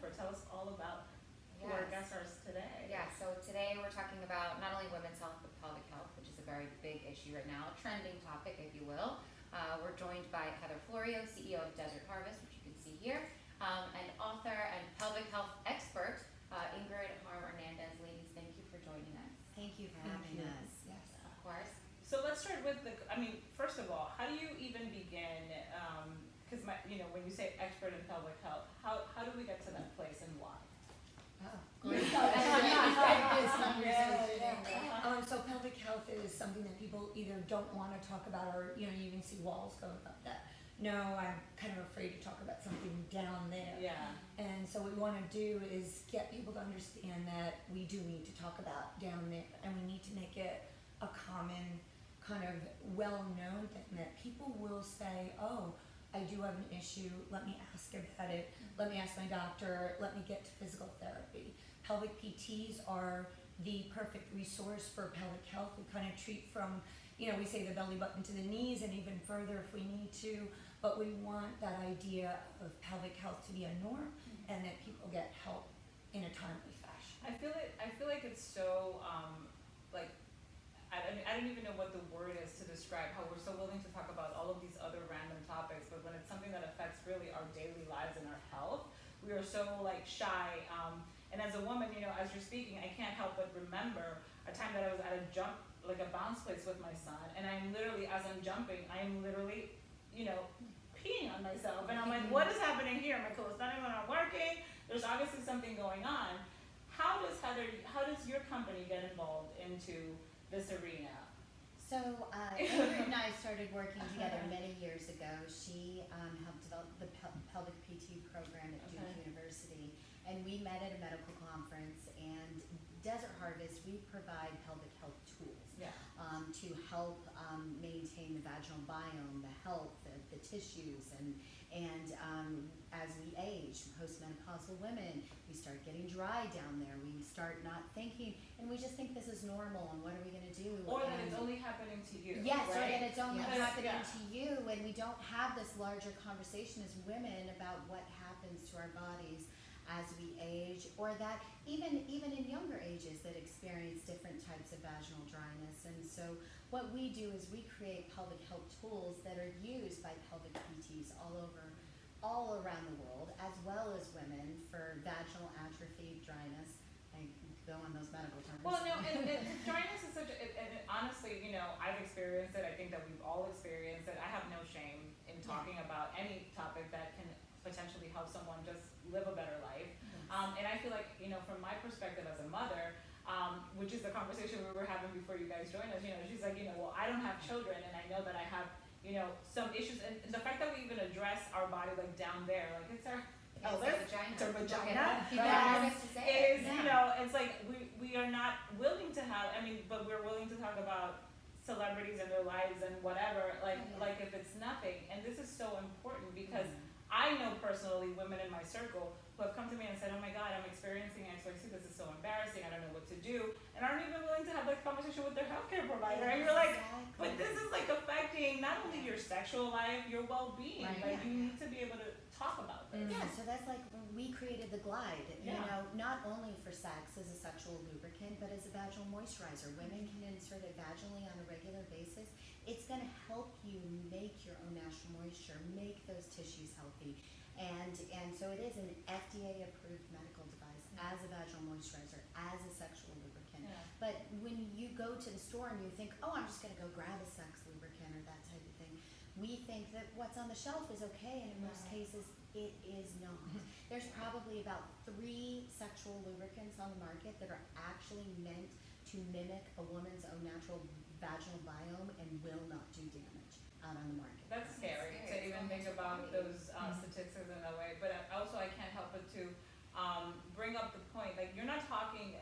Expert. Tell us all about who our guests are today. Yeah, so today we're talking about not only women's health, but pelvic health, which is a very big issue right now, a trending topic, if you will. We're joined by Heather Florio, CEO of Desert Harvest, which you can see here, and author and pelvic health expert, Ingrid Harm-Ernandes. Ladies, thank you for joining us. Thank you for having us. Yes, of course. So let's start with first of all, how do you even begin? Because when you say expert in pelvic health, how do we get to that place and why? Great. So pelvic health is something that people either don't want to talk about, or you even see walls go about that. No, I'm kind of afraid to talk about something down there. Yeah. And so what we want to do is get people to understand that we do need to talk about down there, and we need to make it a common, kind of well-known thing that people will say, oh, I do have an issue, let me ask about it, let me ask my doctor, let me get to physical therapy. Pelvic PTs are the perfect resource for pelvic health. We kind of treat from, we say the belly button to the knees and even further if we need to, but we want that idea of pelvic health to be a norm and that people get help in a timely fashion. I feel like it's so, I don't even know what the word is to describe how we're so willing to talk about all of these other random topics, but when it's something that affects really our daily lives and our health, we are so shy. And as a woman, as you're speaking, I can't help but remember a time that I was at a bounce place with my son, and I'm literally, as I'm jumping, peeing on myself, and I'm like, what is happening here? My clothes not even working. There's obviously something going on. How does your company get involved into this arena? So Ingrid and I started working together many years ago. She helped develop the pelvic PT program at Duke University, and we met at a medical conference. And Desert Harvest, we provide pelvic health tools to help maintain the vaginal biome, the health, the tissues, and as we age, postmenopausal women, we start getting dry down there. We start not thinking, and we just think this is normal, and what are we going to do? Or that it's only happening to you. Yes, right? or that it's only happening to you, and we don't have this larger conversation as women about what happens to our bodies as we age, or that even in younger ages that experience different types of vaginal dryness. And so what we do is we create pelvic health tools that are used by pelvic PTs all around the world, as well as women, for vaginal atrophy, dryness. I go on those medical terms. Well, no, and dryness is and honestly, I've experienced it. I think that we've all experienced it. I have no shame in talking about any topic that can potentially help someone just live a better life. And I feel like, from my perspective as a mother, which is the conversation we were having before you guys joined us, she's like, well, I don't have children, and I know that I have, some issues. And the fact that we even address our body down there, it's our vagina. It's our vagina. It's like we are not willing to have, but we're willing to talk about celebrities and their lives and whatever, like if it's nothing. And this is so important because I know personally women in my circle who have come to me and said, oh my God, I'm experiencing XYZ, this is so embarrassing, I don't know what to do, and aren't even willing to have that conversation with their healthcare provider. And you're like, but this is affecting not only your sexual life, your well-being. You need to be able to talk about this. Yeah, so that's when we created the Glide, not only for sex as a sexual lubricant, but as a vaginal moisturizer. Women can insert it vaginally on a regular basis. It's going to help you make your own natural moisture, make those tissues healthy. And so it is an FDA-approved medical device as a vaginal moisturizer, as a sexual lubricant. Yeah. But when you go to the store and you think, oh, I'm just going to go grab a sex lubricant or that type of thing, we think that what's on the shelf is okay, and in most cases, it is not. There's probably about 3 sexual lubricants on the market that are actually meant to mimic a woman's own natural vaginal biome and will not do damage out on the market. That's scary to even think about those statistics in that way. But also, I can't help but to bring up the point, we're not talking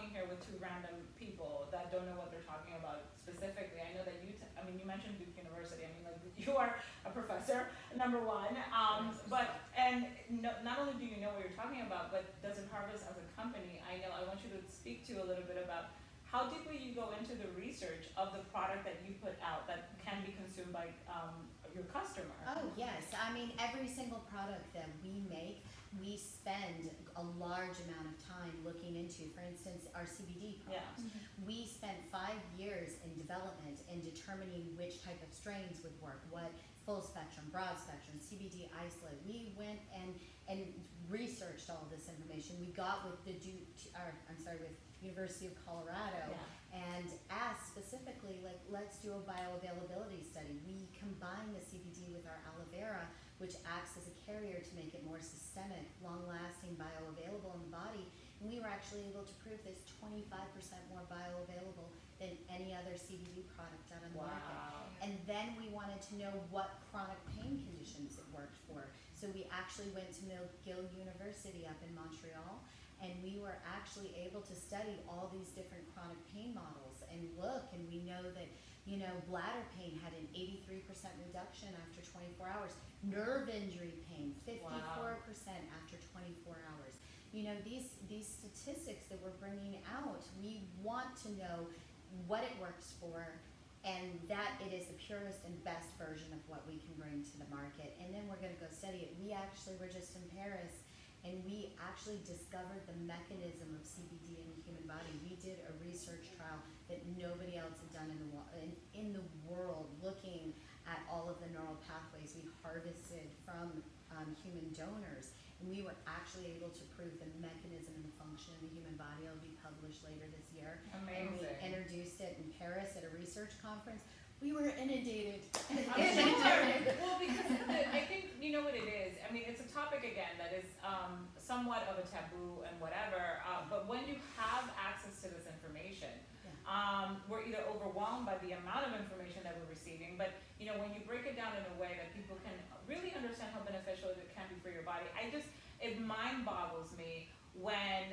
here with 2 random people that don't know what they're talking about specifically. I know that you mentioned Duke University. You are a professor, number one. Not only do you know what you're talking about, but Desert Harvest as a company, I want you to speak to a little bit about how deeply you go into the research of the product that you put out that can be consumed by your customer. Oh, yes. Every single product that we make we spend a large amount of time looking into, for instance, our CBD products. We spent 5 years in development in determining which type of strains would work, what full spectrum, broad spectrum, CBD isolate. We went and researched all of this information. We got with with University of Colorado and asked specifically, like, let's do a bioavailability study. We combine the CBD with our aloe vera, which acts as a carrier to make it more systemic, long-lasting, bioavailable in the body. And we were actually able to prove this 25% more bioavailable than any other CBD product out on the market. And then we wanted to know what chronic pain conditions it worked for. So we actually went to McGill University up in Montreal, and we were actually able to study all these different chronic pain models and look, and we know that, you know, bladder pain had an 83% reduction after 24 hours. Nerve injury pain, 54% after 24 hours. You know, these statistics that we're bringing out, we want to know what it works for, and that it is the purest and best version of what we can bring to the market. And then we're going to go study it. We actually were just in Paris, and we actually discovered the mechanism of CBD in the human body. We did a research trial that nobody else had done in the world, looking at all of the neural pathways we harvested from human donors. And we were actually able to prove the mechanism and the function of the human body. It'll be published later this year. Amazing. And we introduced it in Paris at a research conference. We were inundated. I'm sure. Well, because I think, you know what it is. I mean, it's a topic, again, that is somewhat of a taboo and whatever. But when you have access to this information, we're either overwhelmed by the amount of information that we're receiving, but, you know, when you break it down in a way that people can really understand how beneficial it can be for your body, it mind boggles me when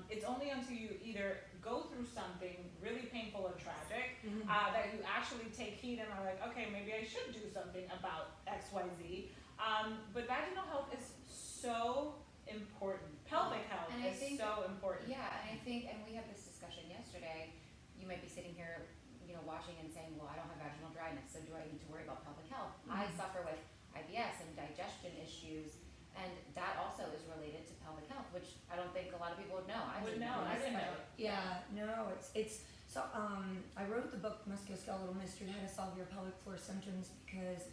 it's only until you either go through something really painful or tragic that you actually take heed and are like, okay, maybe I should do something about XYZ. But vaginal health is so important. Pelvic health is so important. Yeah, and I think, and we had this discussion yesterday, you might be sitting here, you know, watching and saying, well, I don't have vaginal dryness, so do I need to worry about pelvic health? I suffer with IBS and digestion issues, and that also is related to pelvic health, which I don't think a lot of people would know. I didn't know. Yeah, no, it's so I wrote the book Musculoskeletal Mystery: How to Solve Your Pelvic Floor Symptoms because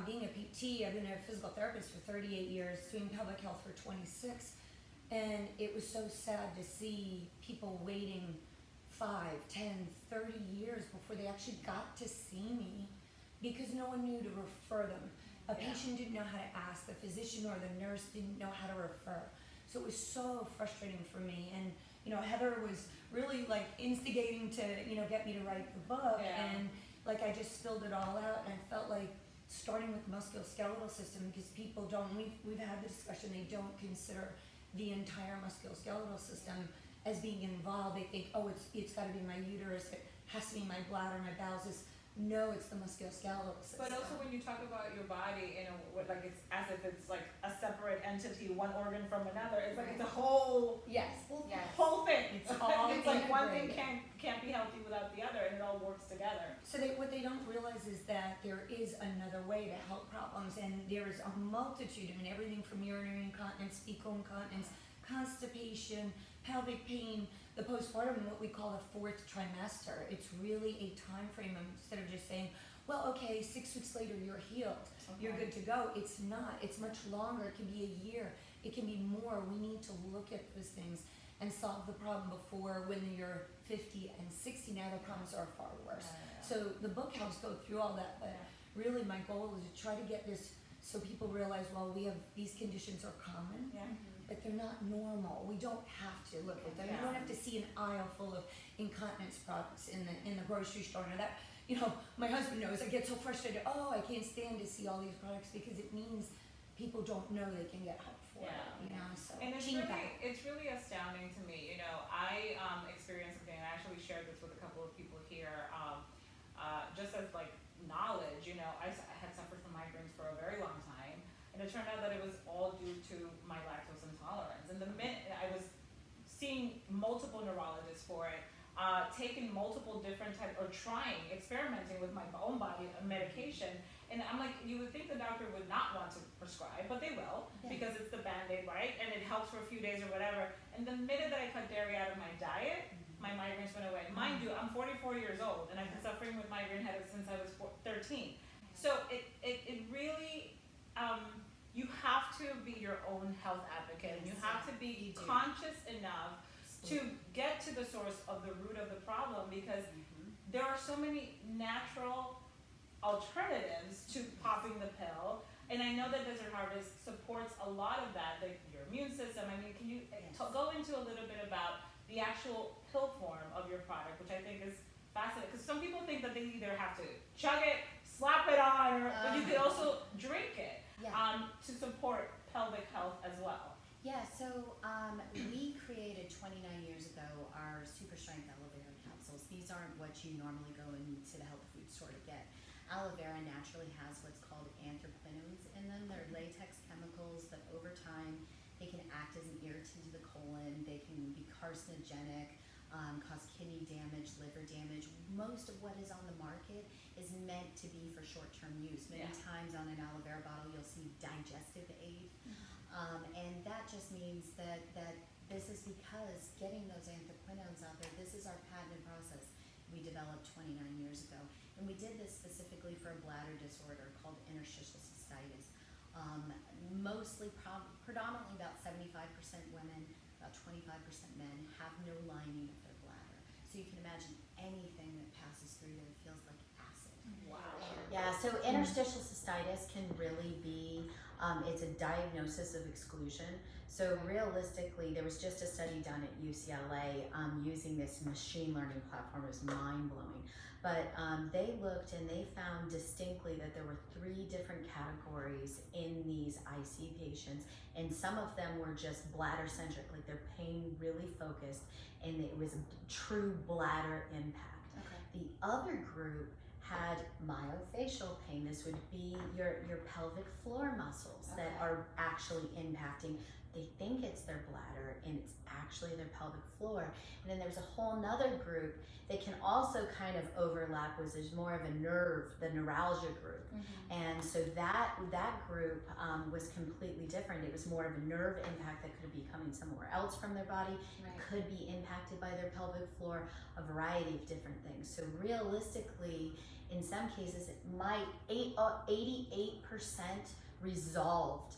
being a PT, I've been a physical therapist for 38 years, doing pelvic health for 26, and it was so sad to see people waiting 5, 10, 30 years before they actually got to see me because no one knew to refer them. A patient didn't know how to ask, the physician or the nurse didn't know how to refer. So it was so frustrating for me. And, you know, Heather was really like instigating to, you know, get me to write the book. And like I just spilled it all out, and I felt like starting with the musculoskeletal system, because people don't, we've had the discussion, they don't consider the entire musculoskeletal system as being involved. They think, oh, it's got to be my uterus, it has to be my bladder, my bowels. No, it's the musculoskeletal system. But also when you talk about your body, you know, like it's as if it's like a separate entity, one organ from another. It's like it's a whole whole thing. It's all it's like one thing can't be healthy without the other, and it all works together. So what they don't realize is that there is another way to help problems, and there is a multitude. I mean, everything from urinary incontinence, fecal incontinence, constipation, pelvic pain, the postpartum, what we call the 4th trimester. It's really a time frame instead of just saying, well, okay, 6 weeks later you're healed, you're good to go. It's not. It's much longer. It can be a year. It can be more. We need to look at those things and solve the problem before when you're 50 and 60. Now the problems are far worse. So the book helps go through all that, but really my goal is to try to get this so people realize, well, we have these conditions are common. But they're not normal. We don't have to look at them. You don't have to see an aisle full of incontinence products in the grocery store. Now that, you know, my husband knows. I get so frustrated. Oh, I can't stand to see all these products because it means people don't know they can get help for it. You know, so and it's really astounding to me. You know, I experienced something, and I actually shared this with a couple of people here, just as like knowledge. You know, I had suffered from migraines for a very long time. And it turned out that it was all due to my lactose intolerance. And the minute I was seeing multiple neurologists for it, taking multiple different types, or experimenting with my own body medication. And I'm like, you would think the doctor would not want to prescribe, but they will, because it's the Band-Aid, right? And it helps for a few days or whatever. And the minute that I cut dairy out of my diet, my migraines went away. Mind you, I'm 44 years old, and I've been suffering with migraine headaches since I was 13. So it really, you have to be your own health advocate. And you have to be conscious enough to get to the source of the root of the problem, because there are so many natural alternatives to popping the pill. And I know that Desert Harvest supports a lot of that, like your immune system. I mean, can you go into a little bit about the actual pill form of your product, which I think is fascinating, because some people think that they either have to chug it, slap it on, or but you could also drink it to support pelvic health as well. Yeah, so we created 29 years ago our super strength aloe vera capsules. These aren't what you normally go into the health food store to get. Aloe vera naturally has what's called anthraquinones in them. They're latex chemicals that over time they can act as an irritant to the colon. They can be carcinogenic, cause kidney damage, liver damage. Most of what is on the market is meant to be for short-term use. Many times on an aloe vera bottle you'll see digestive aid. And that just means that this is because getting those anthraquinones out there, this is our patented process we developed 29 years ago. And we did this specifically for a bladder disorder called interstitial cystitis. Predominantly about 75% women, about 25% men have no lining of their bladder. So you can imagine anything that passes through there feels like acid. Wow. Yeah, so interstitial cystitis can really be, it's a diagnosis of exclusion. So realistically, there was just a study done at UCLA using this machine learning platform. It was mind-blowing. But they looked and they found distinctly that there were 3 different categories in these IC patients, and some of them were just bladder-centric, like their pain really focused, and it was a true bladder impact. Okay. The other group had myofascial pain. This would be your pelvic floor muscles that are actually impacting. They think it's their bladder and it's actually their pelvic floor. And then there's a whole nother group that can also kind of overlap, was there's more of a nerve, the neuralgia group. And so that group was completely different. It was more of a nerve impact that could be coming somewhere else from their body. It could be impacted by their pelvic floor, a variety of different things. So realistically, in some cases, it might 88% resolved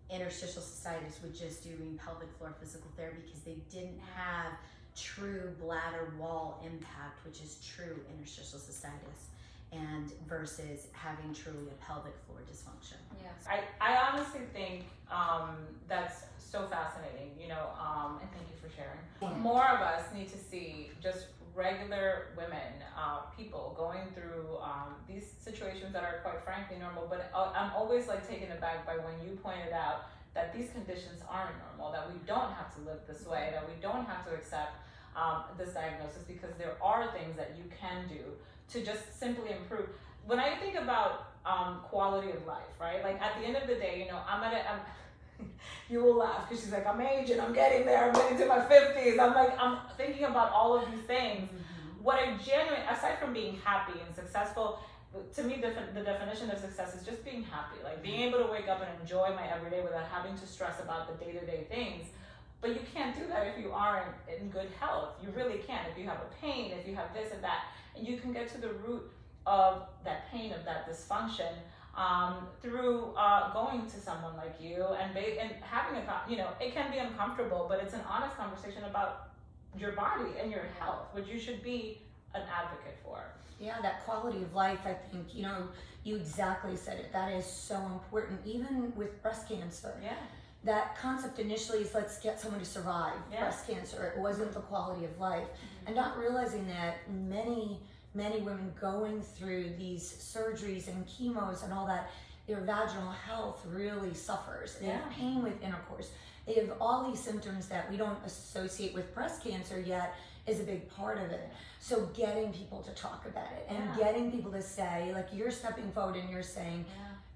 interstitial cystitis with just doing pelvic floor physical therapy, because they didn't have true bladder wall impact, which is true interstitial cystitis, and versus having truly a pelvic floor dysfunction. Yes, I honestly think that's so fascinating, you know, and thank you for sharing. More of us need to see just regular women, people going through these situations that are quite frankly normal, but I'm always like taken aback by when you pointed out that these conditions aren't normal, that we don't have to live this way, that we don't have to accept this diagnosis, because there are things that you can do to just simply improve. When I think about quality of life, right? Like at the end of the day, you know, you will laugh because she's like, I'm aging, I'm getting there, I'm getting to my 50s. I'm thinking about all of these things. What I genuinely, aside from being happy and successful, to me, the definition of success is just being happy, like being able to wake up and enjoy my everyday without having to stress about the day-to-day things. But you can't do that if you aren't in good health. You really can't. If you have a pain, if you have this and that, and you can get to the root of that pain, of that dysfunction, through going to someone like you and having it can be uncomfortable, but it's an honest conversation about your body and your health, which you should be an advocate for. Yeah, that quality of life, I think, you know, you exactly said it. That is so important, even with breast cancer. Yeah. That concept initially is let's get someone to survive breast cancer. It wasn't the quality of life. And not realizing that many women going through these surgeries and chemos and all that, their vaginal health really suffers. They have pain with intercourse. They have all these symptoms that we don't associate with breast cancer yet is a big part of it. So getting people to talk about it and getting people to say, like you're stepping forward and you're saying,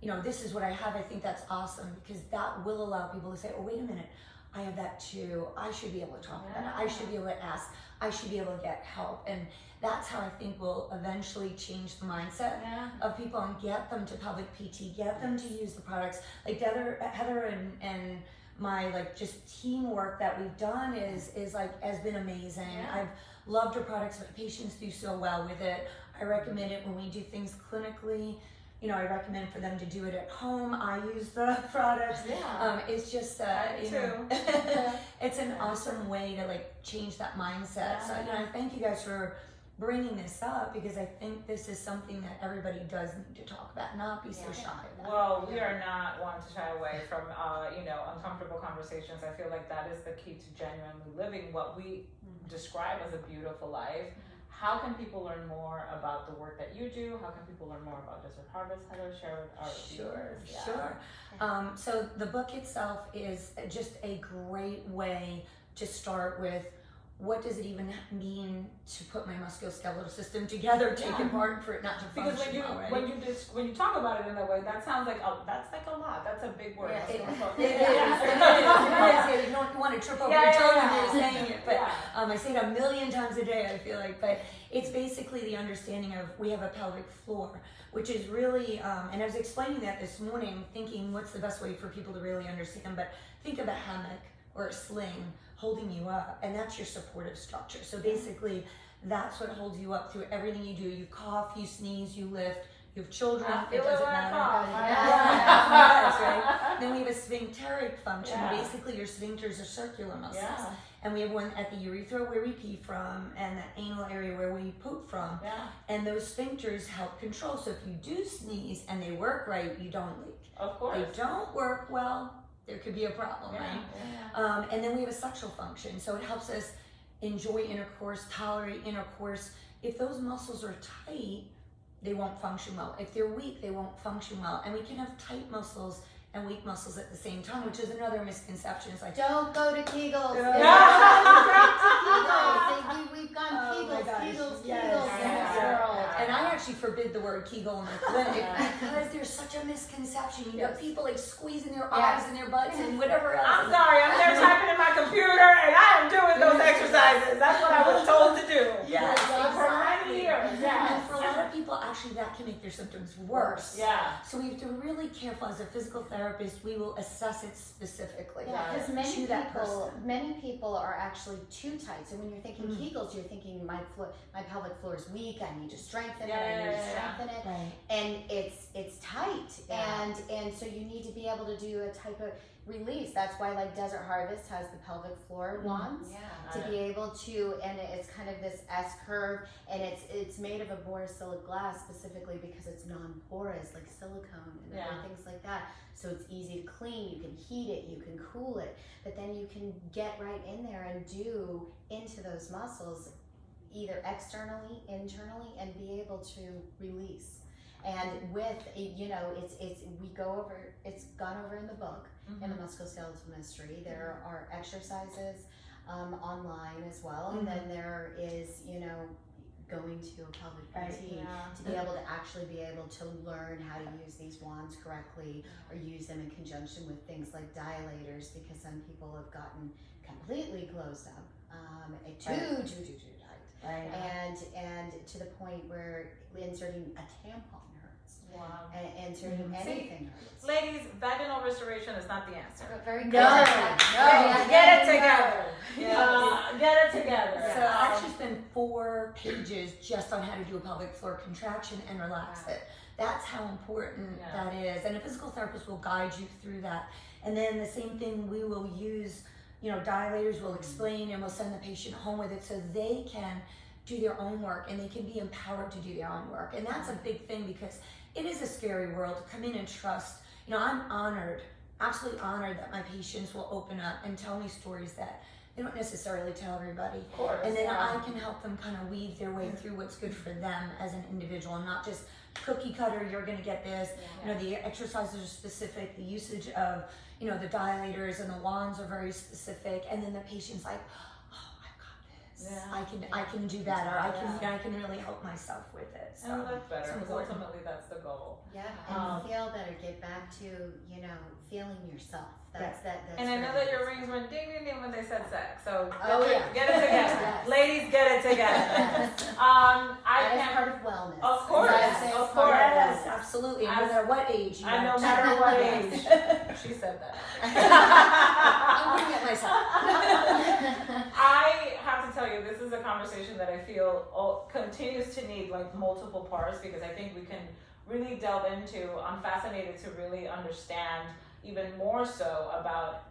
you know, this is what I have. I think that's awesome, because that will allow people to say, oh, wait a minute, I have that too. I should be able to talk about it. I should be able to ask. I should be able to get help. And that's how I think we'll eventually change the mindset of people and get them to pelvic PT, get them to use the products. Like Heather and my like just teamwork that we've done is like has been amazing. Yeah. I've loved her products. My patients do so well with it. I recommend it when we do things clinically. I recommend for them to do it at home. I use the products. Yeah. It's just too. it's an awesome way to like change that mindset. So Yeah. I thank you guys for bringing this up, because I think this is something that everybody does need to talk about, not be so shy about. Well, we are not one to shy away from uncomfortable conversations. I feel like that is the key to genuinely living what we describe as a beautiful life. How can people learn more about the work that you do? How can people learn more about Desert Harvest? Heather, share with our viewers. Sure. So the book itself is just a great way to start with. What does it even mean to put my musculoskeletal system together, take it apart for it not to function? Because when you talk about it in that way, that sounds like that's like a lot. That's a big word. Yeah, it is. You don't want to trip over your tongue when you're saying it, but Yeah. I say it a million times a day, I feel like. But it's basically the understanding of we have a pelvic floor, which is really, and I was explaining that this morning, thinking what's the best way for people to really understand. But think of a hammock or a sling holding you up, and that's your supportive structure. So basically, that's what holds you up through everything you do. You cough, you sneeze, you lift. You have children, I feel it doesn't when I matter. cough. Right? Then we have a sphincteric function. Yeah. Basically, your sphincters are circular muscles. Yeah. And we have one at the urethra where we pee from, and the anal area where we poop from. Yeah. And those sphincters help control. So if you do sneeze and they work right, you don't leak. Of course. If they don't work well, there could be a problem, right? Yeah. And then we have a sexual function. So it helps us enjoy intercourse, tolerate intercourse. If those muscles are tight, they won't function well. If they're weak, they won't function well. And we can have tight muscles and weak muscles at the same time, which is another misconception. It's like, Don't go to Kegels. We've gone Kegels in this world. And I actually forbid the word Kegel in the clinic because there's such a misconception. You know, people like squeezing their eyes and their butts and whatever else. I'm sorry, I'm there typing in my computer and I am doing those exercises. That's what I was told to do. Yes, For many years. And for a lot of people, actually, that can make their symptoms worse. Yeah. So we have to be really careful. As a physical therapist, we will assess it specifically. Yeah, because to that person. many people are actually too tight. So when you're thinking Kegels, you're thinking my pelvic floor is weak. I need to strengthen it. I need to strengthen it, Right. and it's tight. And so you need to be able to do a type of release. That's why like Desert Harvest has the pelvic floor wands to be able to, and it's kind of this S curve, and it's made of a borosilicate glass specifically because it's non-porous, like silicone and other things like that. So it's easy to clean. You can heat it, you can cool it, but then you can get right in there and do into those muscles, either externally, internally, and be able to release. And with it's gone over in the book in the Musculoskeletal Mystery. There are exercises online as well, and then there is going to a pelvic PT to be able to actually be able to learn how to use these wands correctly or use them in conjunction with things like dilators, because some people have gotten completely closed up, too tight, and to the point where inserting a tampon hurts. Wow. And inserting anything hurts. Ladies, vaginal restoration is not the answer. Very good. No. Get it together. Get it together. So I actually spent 4 pages just on how to do a pelvic floor contraction and relax it. That's how important that is. And a physical therapist will guide you through that. And then the same thing, we will use, dilators, we'll explain, and we'll send the patient home with it so they can do their own work and they can be empowered to do their own work. And that's a big thing, because it is a scary world to come in and trust. I'm honored, absolutely honored that my patients will open up and tell me stories that they don't necessarily tell everybody. Of course, and then I can help them kind of weave their way through what's good for them as an individual, and not just cookie cutter, you're going to get this. The exercises are specific, the usage of, the dilators and the wands are very specific, and then the patient's like, I can do that, or I can really help myself with it. So and look better, because ultimately that's the goal. Yeah, and feel better. Get back to feeling yourself. That's and I know that your rings went ding ding ding when they said sex. So get it together, ladies. Get it together. That is part of wellness. Of course, of course, yes, absolutely. No matter what age. No matter what age. She said that. that I feel continues to need like multiple parts, because I think we can really delve into. I'm fascinated to really understand even more so about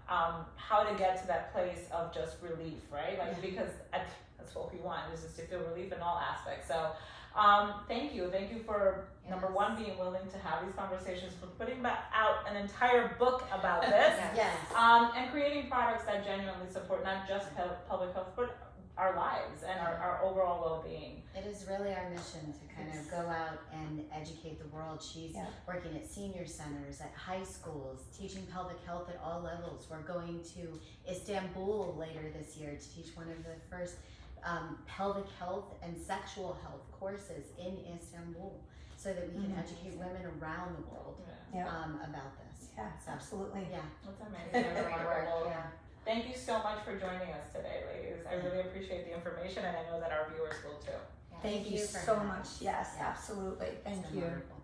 how to get to that place of just relief, right? Like, because that's what we want, is just to feel relief in all aspects. So thank you for number one, being willing to have these conversations, for putting out an entire book about this, Yes. and creating products that genuinely support not just pelvic health, but our lives and our overall well-being. It is really our mission to kind of go out and educate the world. She's working at senior centers, at high schools, teaching pelvic health at all levels. We're going to Istanbul later this year to teach one of the first pelvic health and sexual health courses in Istanbul, so that we can educate women around the world about this. Yeah, So, absolutely. yeah. That's amazing. Remarkable. Yeah. Thank you so much for joining us today, ladies. I really appreciate the information, and I know that our viewers will too. Thank you for so having much. us. Yes, Yeah. absolutely. Thank It's you. been wonderful.